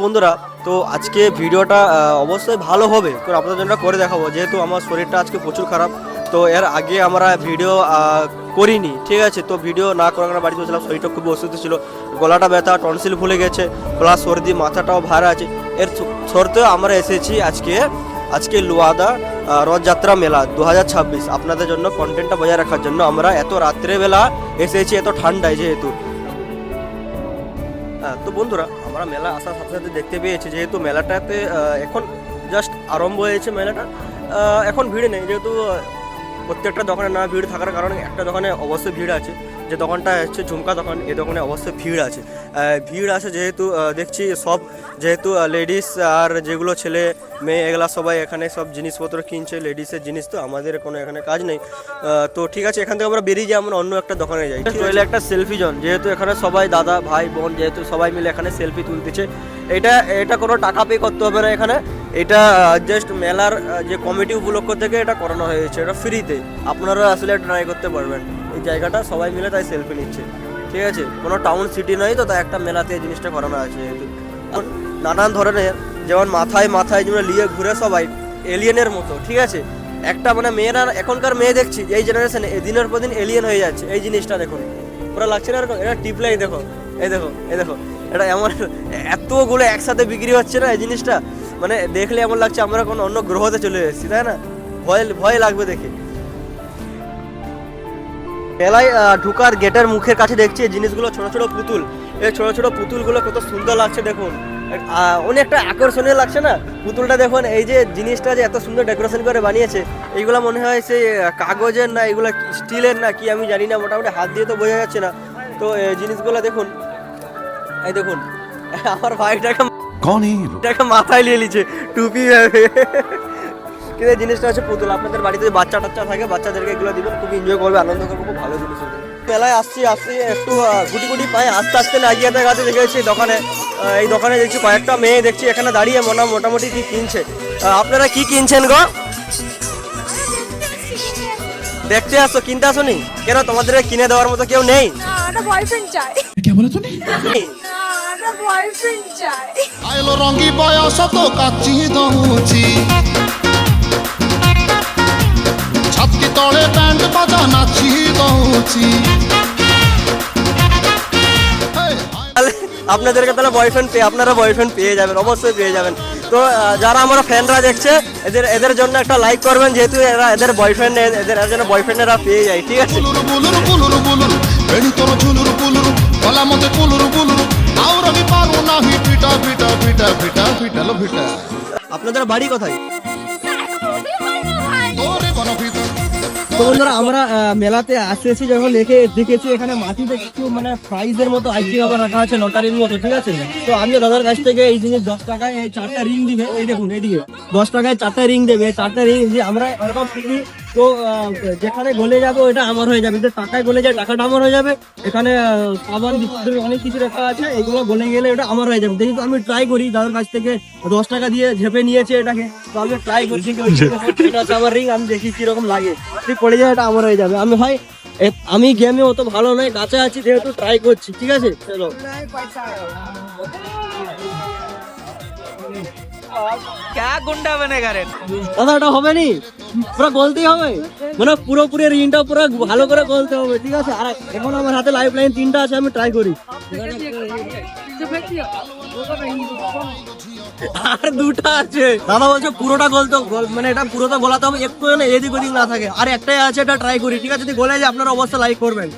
বন্ধুরা, তো আজকে ভিডিওটা অবশ্যই ভালো হবে, তো আপনাদের জন্য করে দেখাবো। যেহেতু আমার শরীরটা আজকে প্রচুর খারাপ, তো এর আগে আমরা ভিডিও করিনি, ঠিক আছে। তো ভিডিও না করার কারণে বাড়িতে ছিলাম, শরীরটা খুব অসুস্থ ছিল, গলাটা ব্যথা, টনসিল ফুলে গেছে, প্লাস সর্দি, মাথাটাও ভার আছে। এর সত্ত্বেও আমরা এসেছি আজকে লুয়াদা রথযাত্রা মেলা 2026 আপনাদের জন্য কন্টেন্টটা বজায় রাখার জন্য আমরা এত রাত্রেবেলা এসেছি, এত ঠান্ডায় যেহেতু। তো বন্ধুরা, আমরা মেলা আসার সাথে সাথে দেখতে পেয়েছি যেহেতু মেলাটাতে এখন জাস্ট আরম্ভ হয়েছে মেলাটা, এখন ভিড় নেই। যেহেতু প্রত্যেকটা দোকানে না ভিড় থাকার কারণে একটা দোকানে অবশ্যই ভিড় আছে, যে দোকানটা হচ্ছে ঝুমকা দোকান, এই দোকানে অবশ্যই ভিড় আছে যেহেতু দেখছি সব, যেহেতু লেডিস আর যেগুলো ছেলে মেয়ে এগুলা সবাই এখানে সব জিনিসপত্র কিনছে, লেডিসের জিনিস, তো আমাদের কোনো এখানে কাজ নেই। তো ঠিক আছে, এখান থেকে আমরা বেরিয়ে যাই, আমরা অন্য একটা দোকানে যাই। রইলে একটা সেলফি জোন, যেহেতু এখানে সবাই দাদা ভাই বোন যেহেতু সবাই মিলে এখানে সেলফি তুলতেছে। এটা কোনো টাকা পে করতে হবে না এখানে, এটা জাস্ট মেলার যে কমিটি উপলক্ষ থেকে এটা করানো হয়েছে, এটা ফ্রিতে, আপনারা আসলে ট্রাই করতে পারবেন। এই জায়গাটা সবাই মিলে তাই সেলফি নিচ্ছে, ঠিক আছে। কোনো টাউন সিটি নয়, তো তাই একটা মেলাতে এই জিনিসটা করানো আছে। নানান ধরনের, যেমন মাথায় যেমন নিয়ে ঘুরে সবাই এলিয়েনের মতো, ঠিক আছে। একটা মানে মেয়েরা, এখনকার মেয়ে দেখছি এই জেনারেশনে দিনের পর দিন এলিয়েন হয়ে যাচ্ছে। এই জিনিসটা দেখুন, পুরো লাগছে না এরকম? এটা টিপলাই দেখো, এই দেখো, এটা এমন এতগুলো একসাথে বিক্রি হচ্ছে না, এই জিনিসটা মানে দেখলে এমন লাগছে আমরা কোনো অন্য গ্রহতে চলে এসেছি, তাই না? ভয় লাগবে দেখে। মেলায় ঢুকার গেটের মুখের কাছে দেখছি এই জিনিসগুলো, ছোট ছোট পুতুল। এই ছোট ছোট পুতুলগুলো কত সুন্দর লাগছে দেখুন, অনেকটা আকর্ষণীয় লাগছে না পুতুলটা? দেখুন এই যে জিনিসটা যে এত সুন্দর ডেকোরেশন করে বানিয়েছে, এইগুলো মনে হয় সেই কাগজের না, এগুলো স্টিলের না কি আমি জানি না, মোটামুটি হাত দিয়ে তো বোঝা যাচ্ছে না। তো এই জিনিসগুলো দেখুন, এই দেখুন আমার ভাইটাকে মাথায় নিয়ে নিচ্ছে টুপি, কিন্তু এই জিনিসটা হচ্ছে পুতুল। আপনাদের বাড়িতে যদি বাচ্চা টাচ্চা থাকে, বাচ্চাদেরকে এগুলো দিবেন, খুব এনজয় করবে, আনন্দ করবে, খুব ভালো জিনিস হবে। মেলায় আসছি একটু গুটি পায়ে আস্তে না গিয়ে গাছে দেখেছি দোকানে, এই দোকানে দেখছি কয়েকটা মেয়ে দেখছি এখানে দাঁড়িয়ে মোটামুটি কি কিনছে। আপনারা কি কিনছেন গো? দেখতে আসো, কিনতে আসো নি কেন? তোমাদের কিনে দেওয়ার মতো কেউ নেই? রঙি বয়স তো কাচি দউছি, ছাতি তলে ব্যান্ড বাজা নাচি দউছি। আপনাদেরকে তাহলে আপনারা বয়ফ্রেন্ড পেয়ে যাবেন, অবশ্যই পেয়ে যাবেন। তো যারা আমার ফ্যানরা দেখছে, এদের জন্য একটা লাইক করবেন, যেহেতু এদের বয়ফ্রেন্ড, এদের যেন বয়ফ্রেন্ডেরা পেয়ে যায়, ঠিক আছে। আপনাদের বাড়ি কোথায়? তো বন্ধুরা, আমরা মেলাতে আসতেছি যখন দেখেছি এখানে মাটিতে কিছু মানে প্রাইজের মতো আইটেম আবার রাখা আছে, লটারির মতো, ঠিক আছে। তো আমি দাদার কাছ থেকে এই জিনিস 10 টাকায় এই 4টা রিং দিবে, এই দেখুন এইদিকে 10 টাকায় 4টা রিং দেবে, 4টা রিং দিয়ে আমরা এরকম কিনি। তো যেখানে গলে যাবে ওইটা আমার হয়ে যাবে, যে টাকায় গলে যায় টাকাটা আমার হয়ে যাবে। এখানে সাবান অনেক কিছু রাখা আছে, এগুলো গলে গেলে ওটা আমার হয়ে যাবে। দেখি তো আমি ট্রাই করি, দাদার কাছ থেকে 10 টাকা দিয়ে ঝেপে নিয়েছে এটাকে, তো আমি ট্রাই করছি আমার রিং, আমি দেখি কিরকম লাগে, ঠিক পড়ে যায় এটা আমার হয়ে যাবে। আমি গেমে অত ভালো নয়, কাছে আছি যেহেতু ট্রাই করছি, ঠিক আছে। চলো গুন্ডা বানেগা রে দাদা, এটা হবে নি, পুরো গলতেই হবে, মানে পুরোপুরি রিংটা পুরো ভালো করে গলতে হবে, ঠিক আছে। আর এখন আমার হাতে লাইফ লাইন 3টা আছে, আমি ট্রাই করি। আর 2টা আছে, দাদা বলছে পুরোটা গলতে, মানে এটা পুরোটা গলাতে হবে, একটু যেন এদিক ওদিক না থাকে। আর একটাই আছে, এটা ট্রাই করি, ঠিক আছে। যদি গলে যায় আপনারা অবশ্যই লাইক করবেন।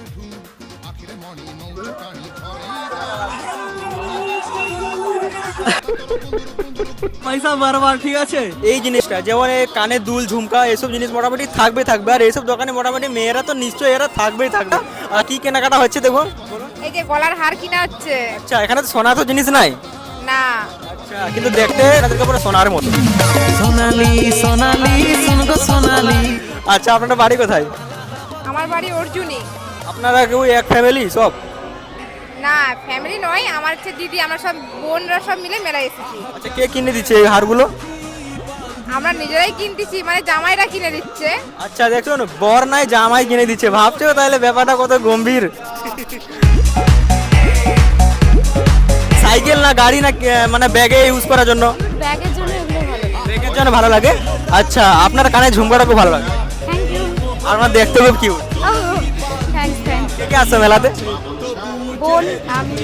পয়সা বারবার, ঠিক আছে। এই জিনিসটা যেমন কানে দুল, ঝুমকা, এসব জিনিস মোটামুটি থাকবে। আর এইসব দোকানে মোটামুটি মেয়েরা তো নিশ্চয়ই এরা থাকবে। আর কি কেনাকাটা হচ্ছে দেখুন, এই যে গলার হার কিনা হচ্ছে। আচ্ছা, এখানে তো সোনা তো জিনিস নাই না, আচ্ছা, কিন্তু দেখতে এনাদেরকে পুরো সোনার মতো। সোনালি। আচ্ছা, আপনার বাড়ি কোথায়? আমার বাড়ি অর্জুনি। আপনারা কেউ এক ফ্যামিলি সব? না, ফ্যামিলি নয়, আমার হচ্ছে দিদি, আমরা সব বোনরা সব মিলে মেলায় এসেছি। আচ্ছা, কে কিনে দিচ্ছে এই হারগুলো? আমরা নিজেরাই কিনতেছি, মানে জামাইরা কিনে দিচ্ছে। আচ্ছা, দেখুন বর নাই, জামাই কিনে দিচ্ছে, ভাবছো তাহলে ব্যাপারটা কত গম্ভীর। সাইকেল না গাড়ি না মানে ব্যাগে ইউজ করার জন্য? ব্যাগের জন্য এগুলো ভালো ব্যাগের জন্য ভালো লাগে। আচ্ছা, আপনার কানে ঝুমকাটা খুব ভালো লাগে, থ্যাংক ইউ আর আমার দেখতে খুব কিউট। থ্যাংকস কে কে আসছে মেলাতে? বোন আমি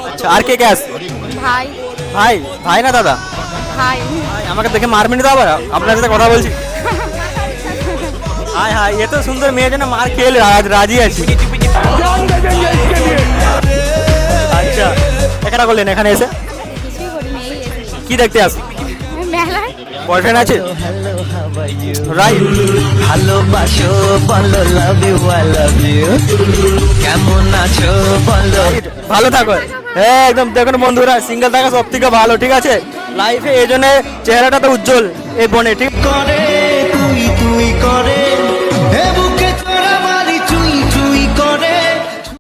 আচ্ছা, আর কে কে আসছে? ভাই ভাই? ভাই না দাদা? ভাই ভাই, আমাকে দেখে মারবেন তো আবার? আপনার সাথে কথা বলছি। হাই হাই, এত সুন্দর মেয়ের জন্য মার খেলে রাজি আছি। আচ্ছা, এখানে করলেন এখানে এসে কিছুই করিনি এই এসেছি কি দেখতে আসে? মেলায় বয়ফ্রেন্ড আছে? রাইট। ভালোবাসো বলো love you I love you, কেমন আছো বলো। ভালো থাকো। হ্যাঁ একদম, দেখুন বন্ধুরা, সিঙ্গেল থাকা সব থেকে ভালো, ঠিক আছে লাইফে। এই জন্য চেহারাটা তো উজ্জ্বল এই বনে, ঠিক করে তুই তুই করে